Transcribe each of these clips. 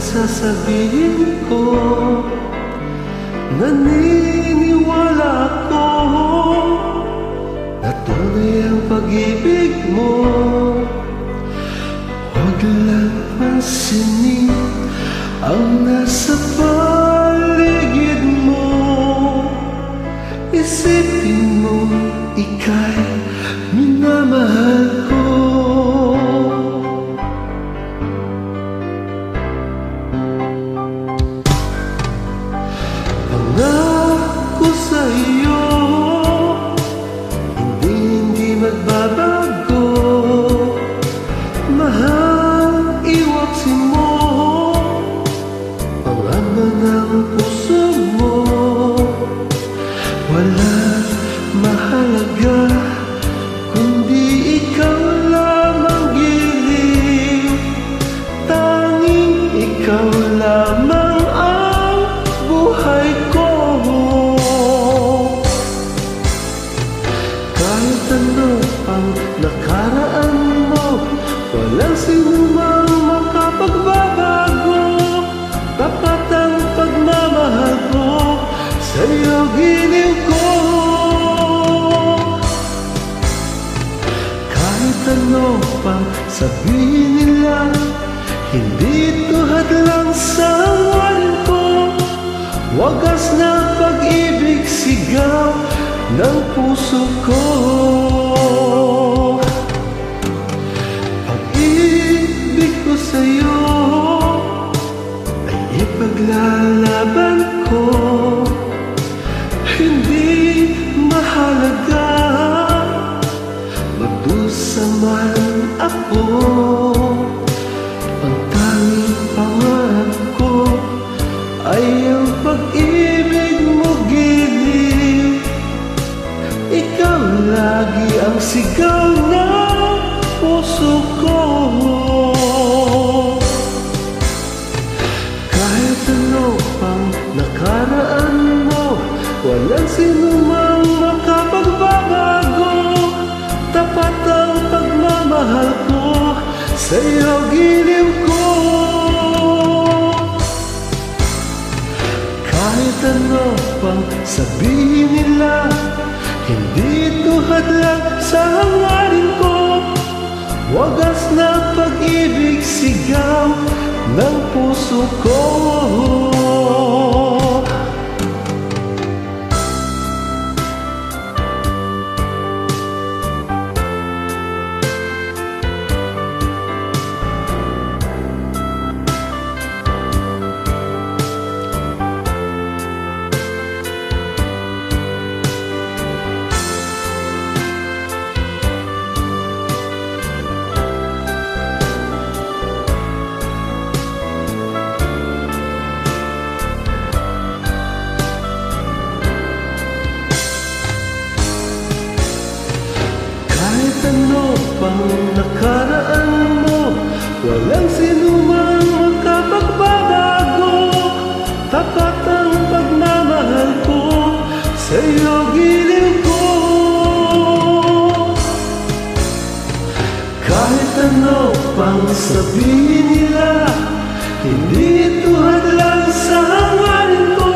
sasabihin ko, naniniwala ako na tunay ang pag-ibig mo. Huwag lang pansinin ang nasa paligid mo. Isipin mo ika'y minamahal ko. Pangako sa iyo, hindi magbabago. Mahal, iwasin mo ang ama ng puso mo. Wala mahalaga kundi ikaw lamang giliw. Tanging ikaw lamang ang buhay ko. Kahit ano ang nakaraan mo, walang sinumang makapagbabago. Tapat ang pagmamahal ko, sa'yo giliw ko. Kahit ano pang sabihin nila, hindi ito hadlang sa hangarin ko. Wagas na pag-ibig, sigaw ng puso ko. Pag-ibig ko sa'yo ay ipaglalaban ko. Hindi mahalaga magdusa man ako. Ang tanging pangarap ko ay ang pag-ibig mo giliw. Ikaw lagi ang sigaw ng puso ko. Kahit ano pang nakaraan mo, walang sinumang makapagbabago. Tapat ang pagmamahal ko, sa'yo giliw ko. Kahit ano pang sabihin nila, hindi ito hadlang sa hangarin ko. Wagas na pag-ibig, sigaw ng puso ko. Ano pang nakaraan mo, walang sinumang makapagbabago. Tapat ang pagmamahal ko, sa'yo giliw ko. Kahit ano pang sabihin nila, hindi ito hadlang sa hangarin ko.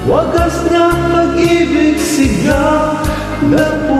Wagas na pag-ibig, sigaw ng